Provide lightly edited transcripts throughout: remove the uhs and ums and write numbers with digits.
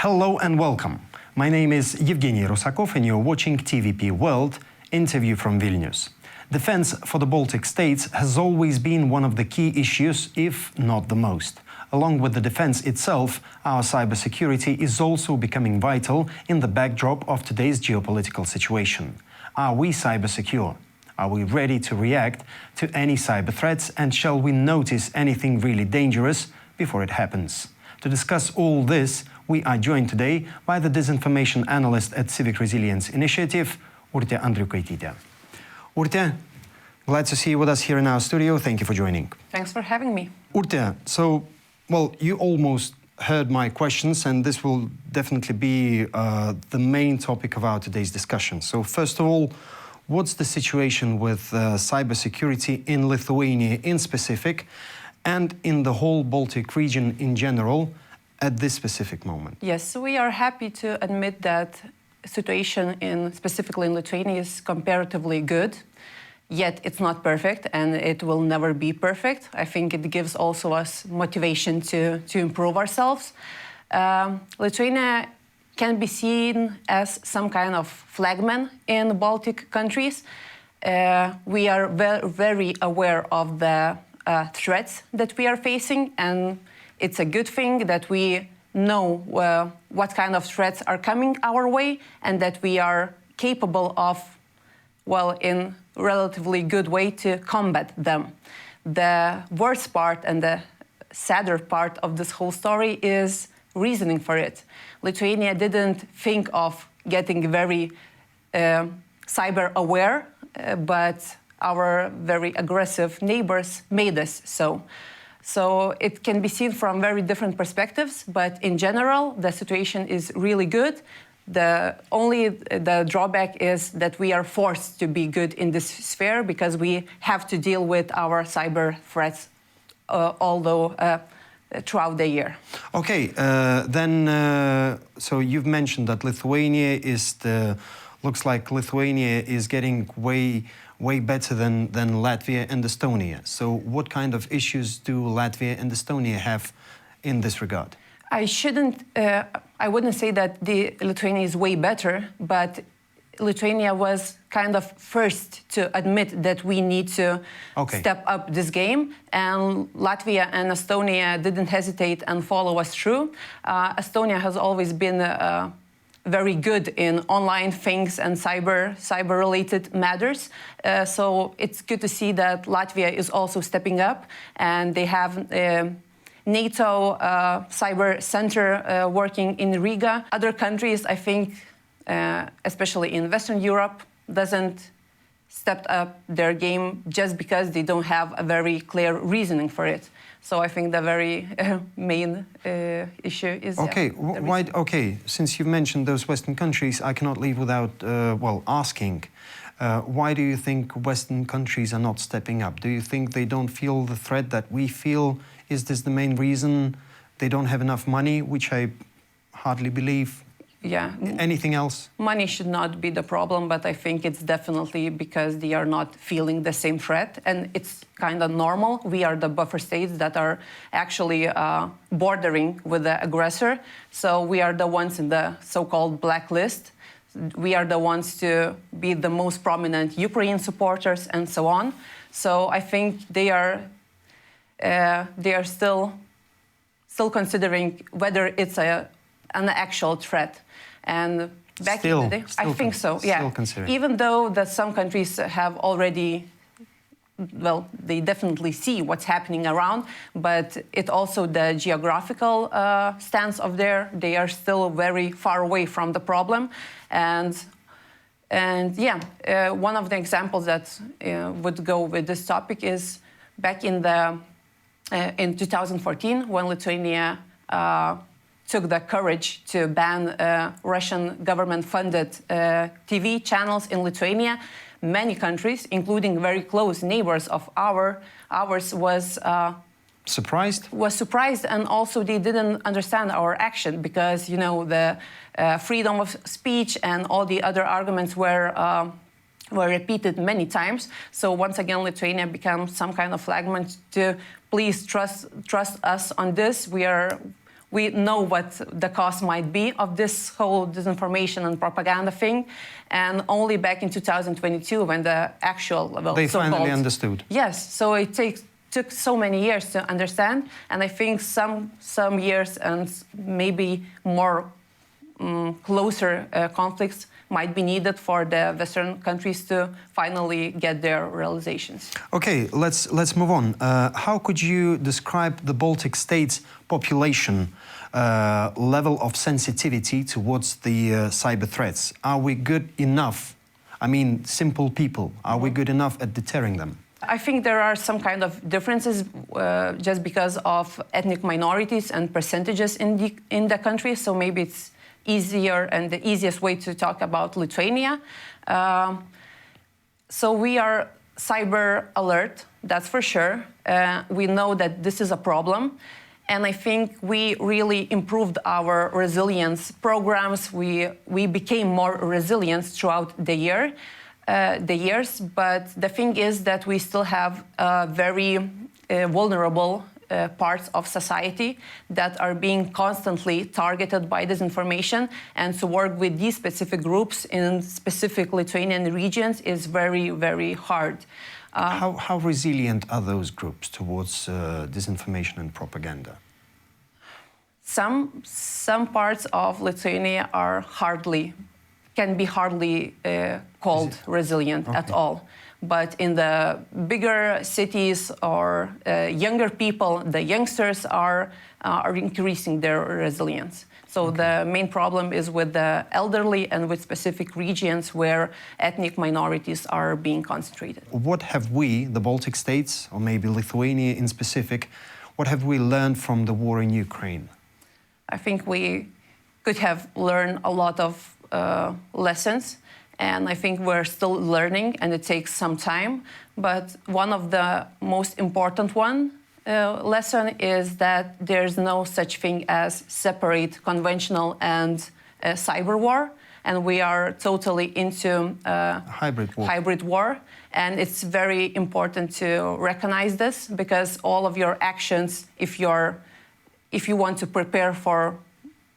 Hello and welcome. My name is Evgeny Rusakov and you're watching TVP World, interview from Vilnius. Defense for the Baltic States has always been one of the key issues, if not the most. Along with the defense itself, our cybersecurity is also becoming vital in the backdrop of today's geopolitical situation. Are we cybersecure? Are we ready to react to any cyber threats, and shall we notice anything really dangerous before it happens? To discuss all this, we are joined today by the disinformation analyst at Civic Resilience Initiative, Urtė Andriukaitytė. Urtė, glad to see you with us here in our studio. Thank you for joining. Thanks for having me. Urtė, you almost heard my questions, and this will definitely be the main topic of our today's discussion. So first of all, what's the situation with cybersecurity in Lithuania in specific, and in the whole Baltic region in general at this specific moment? Yes, we are happy to admit that situation specifically in Lithuania is comparatively good, yet it's not perfect and it will never be perfect. I think it gives also us motivation to improve ourselves. Lithuania can be seen as some kind of flagman in the Baltic countries. We are very aware of the threats that we are facing, and it's a good thing that we know what kind of threats are coming our way and that we are capable of, in relatively good way to combat them. The worst part and the sadder part of this whole story is reasoning for it. Lithuania didn't think of getting very cyber aware, but our very aggressive neighbors made us so. So it can be seen from very different perspectives, but in general, the situation is really good. The drawback is that we are forced to be good in this sphere because we have to deal with our cyber threats, throughout the year. Okay, so you've mentioned that looks like Lithuania is getting way better than Latvia and Estonia. So what kind of issues do Latvia and Estonia have in this regard? I wouldn't say that Lithuania is way better, but Lithuania was kind of first to admit that we need to step up this game, and Latvia and Estonia didn't hesitate and follow us through. Estonia has always been very good in online things and cyber-related matters. So it's good to see that Latvia is also stepping up, and they have NATO cyber center working in Riga. Other countries, I think, especially in Western Europe, doesn't step up their game just because they don't have a very clear reasoning for it. So I think the very main issue is... Since you've mentioned those Western countries, I cannot leave without, asking, why do you think Western countries are not stepping up? Do you think they don't feel the threat that we feel? Is this the main reason? They don't have enough money, which I hardly believe. Yeah. Anything else? Money should not be the problem, but I think it's definitely because they are not feeling the same threat, and it's kind of normal. We are the buffer states that are actually bordering with the aggressor, so we are the ones in the so-called blacklist. We are the ones to be the most prominent Ukraine supporters and so on. So I think they are still considering whether it's an actual threat. And back in the day, I think so, yeah. Even though that some countries have already, they definitely see what's happening around, but it also the geographical stance of they are still very far away from the problem. And one of the examples that would go with this topic is back in 2014, when Lithuania took the courage to ban Russian government-funded TV channels in Lithuania. Many countries, including very close neighbors of ours, was surprised, and also they didn't understand our action because the freedom of speech and all the other arguments were repeated many times. So once again, Lithuania becomes some kind of flagman to please trust us on this. we know what the cost might be of this whole disinformation and propaganda thing. And only back in 2022, when the actual... Well, they finally understood. Yes, so it took so many years to understand. And I think some years and maybe more closer conflicts might be needed for the Western countries to finally get their realizations. Okay, let's move on. How could you describe the Baltic States population level of sensitivity towards the cyber threats? Are we good enough? I mean, simple people, are we good enough at deterring them? I think there are some kind of differences just because of ethnic minorities and percentages in the country. So maybe it's easier and the easiest way to talk about Lithuania. So we are cyber alert, that's for sure. We know that this is a problem. And I think we really improved our resilience programs. We became more resilient throughout the years. But the thing is that we still have very vulnerable parts of society that are being constantly targeted by disinformation, and to work with these specific groups in specific Lithuanian regions is very, very hard. How resilient are those groups towards disinformation and propaganda? Some parts of Lithuania can be hardly called resilient at all. But in the bigger cities or younger people, the youngsters are increasing their resilience. So the main problem is with the elderly and with specific regions where ethnic minorities are being concentrated. What have we, the Baltic States, or maybe Lithuania in specific, what have we learned from the war in Ukraine? I think we could have learned a lot of lessons. And I think we're still learning, and it takes some time. But one of the most important lesson is that there's no such thing as separate conventional and cyber war. And we are totally into hybrid war. And it's very important to recognize this, because all of your actions, if you want to prepare for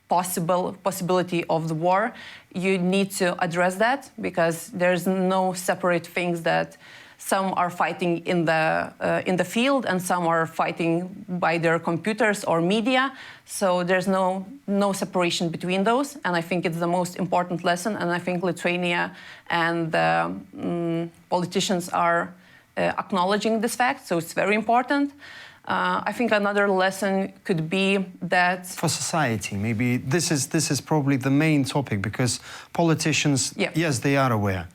possibility of the war, you need to address that, because there's no separate things that some are fighting in the field and some are fighting by their computers or media. So there's no separation between those, and I think it's the most important lesson. And I think Lithuania and politicians are acknowledging this fact, so it's very important. I think another lesson could be that for society, maybe this is probably the main topic, because politicians, yes, they are aware.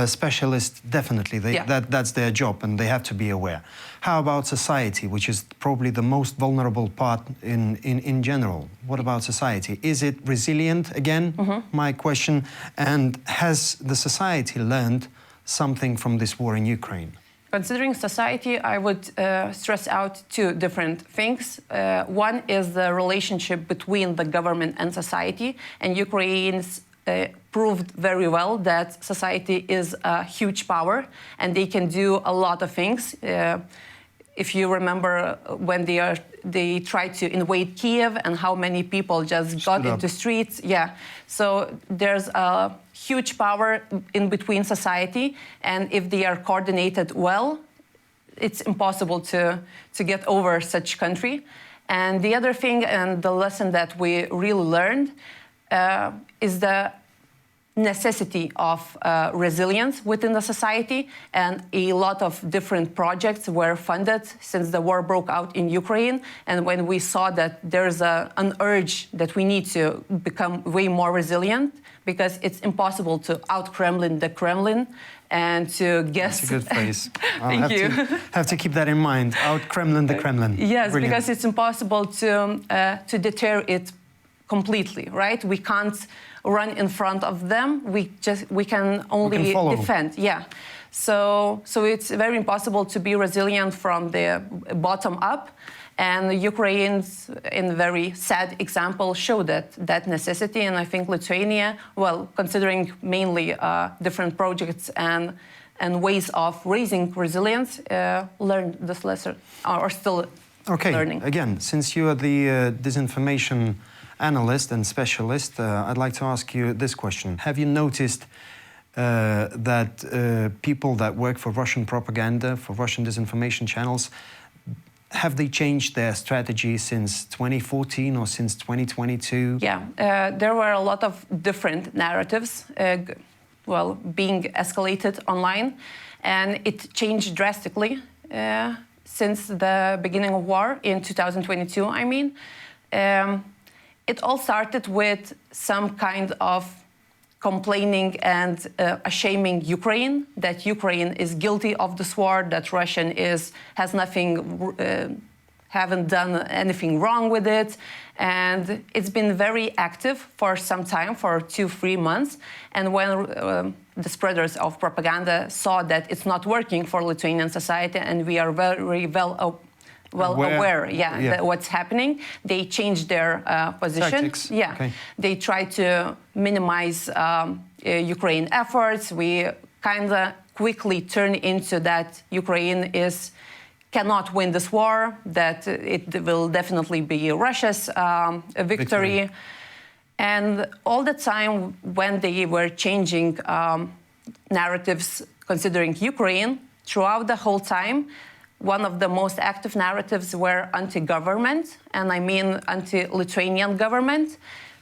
Specialists, definitely, that's their job, and they have to be aware. How about society, which is probably the most vulnerable part in general? What about society? Is it resilient, again, my question? And has the society learned something from this war in Ukraine? Considering society, I would stress out two different things. One is the relationship between the government and society, and Ukrainians proved very well that society is a huge power and they can do a lot of things. If you remember when they tried to invade Kiev and how many people just got into streets, so there's a huge power in between society, and if they are coordinated well, it's impossible to get over such country. And the other thing, and the lesson that we really learned, is the necessity of resilience within the society, and a lot of different projects were funded since the war broke out in Ukraine. And when we saw that there's an urge that we need to become way more resilient, because it's impossible to out-Kremlin the Kremlin and to guess... That's a good phrase. Thank you. Have to keep that in mind, out-Kremlin the Kremlin. Yes, Brilliant. because it's impossible to deter it completely, right? We can't run in front of them. We can only defend. So it's very impossible to be resilient from the bottom up. And Ukrainians, in a very sad example, show that necessity. And I think Lithuania, well, considering mainly different projects and ways of raising resilience, learned this lesson, or still Okay, learning. again, since you are the disinformation analyst and specialist, I'd like to ask you this question. Have you noticed that people that work for Russian propaganda, for Russian disinformation channels, have they changed their strategy since 2014 or since 2022? Yeah, there were a lot of different narratives being escalated online, and it changed drastically since the beginning of war in 2022, I mean. It all started with some kind of complaining and shaming Ukraine, that Ukraine is guilty of this war, that Russian has haven't done anything wrong with it. And it's been very active for some time, for 2-3 months. And when the spreaders of propaganda saw that it's not working for Lithuanian society, and we are very well aware, that what's happening, they changed their position. Tactics. Yeah, okay. They try to minimize Ukraine efforts. We kind of quickly turn into that Ukraine cannot win this war, that it will definitely be Russia's victory. And all the time when they were changing narratives considering Ukraine, throughout the whole time, one of the most active narratives were anti-government, and I mean anti-Lithuanian government,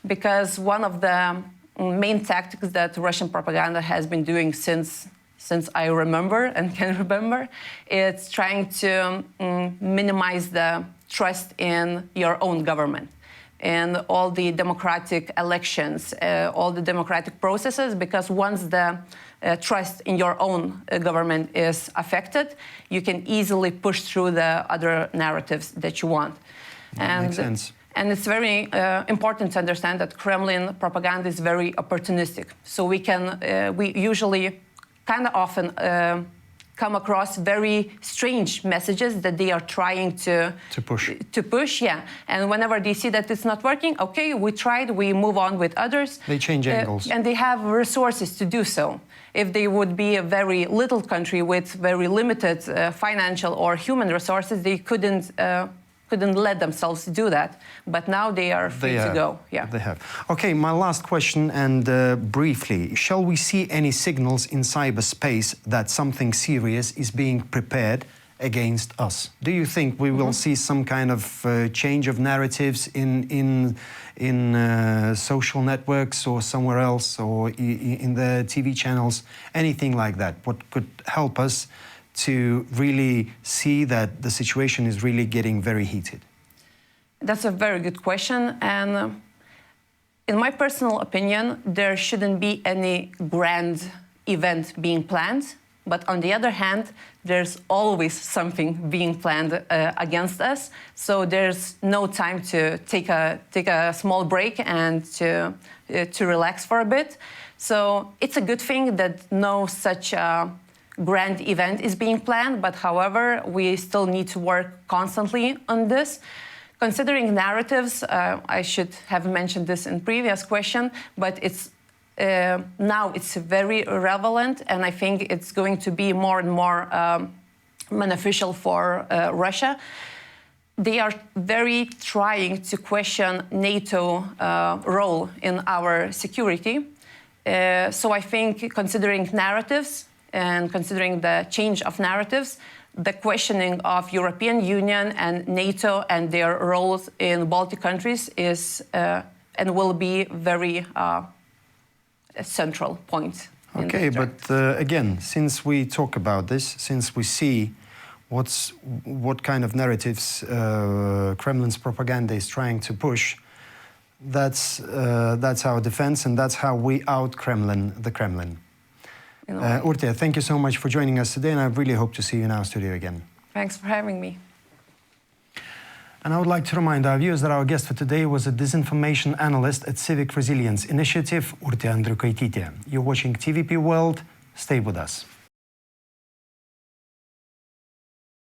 because one of the main tactics that Russian propaganda has been doing since I remember and can remember, it's trying to minimize the trust in your own government and all the democratic elections, all the democratic processes, because once the trust in your own government is affected, you can easily push through the other narratives that you want. Makes sense. And it's very important to understand that Kremlin propaganda is very opportunistic. So we usually kind of often come across very strange messages that they are trying to push, yeah. And whenever they see that it's not working, okay, we tried, we move on with others. They change angles. And they have resources to do so. If they would be a very little country with very limited financial or human resources, they couldn't let themselves do that. But now they are free to go. Yeah. They have. Okay, my last question, and briefly, shall we see any signals in cyberspace that something serious is being prepared against us? Do you think we will see some kind of change of narratives in social networks or somewhere else, or in the TV channels, anything like that? What could help us to really see that the situation is really getting very heated? That's a very good question. And in my personal opinion, there shouldn't be any grand event being planned. But on the other hand, there's always something being planned against us. So there's no time to take a small break and to relax for a bit. So it's a good thing that no such grand event is being planned, but however, we still need to work constantly on this. Considering narratives, I should have mentioned this in previous question, but now it's very relevant, and I think it's going to be more and more beneficial for Russia. They are very trying to question NATO role in our security. So I think considering narratives, and considering the change of narratives, the questioning of European Union and NATO and their roles in Baltic countries is and will be very a central point. Okay, but again, since we talk about this, since we see what kind of narratives Kremlin's propaganda is trying to push, that's our defense, and that's how we out-Kremlin the Kremlin. Urtė, thank you so much for joining us today, and I really hope to see you in our studio again. Thanks for having me. And I would like to remind our viewers that our guest for today was a disinformation analyst at Civic Resilience Initiative, Urtė Andriukaitytė. You're watching TVP World. Stay with us.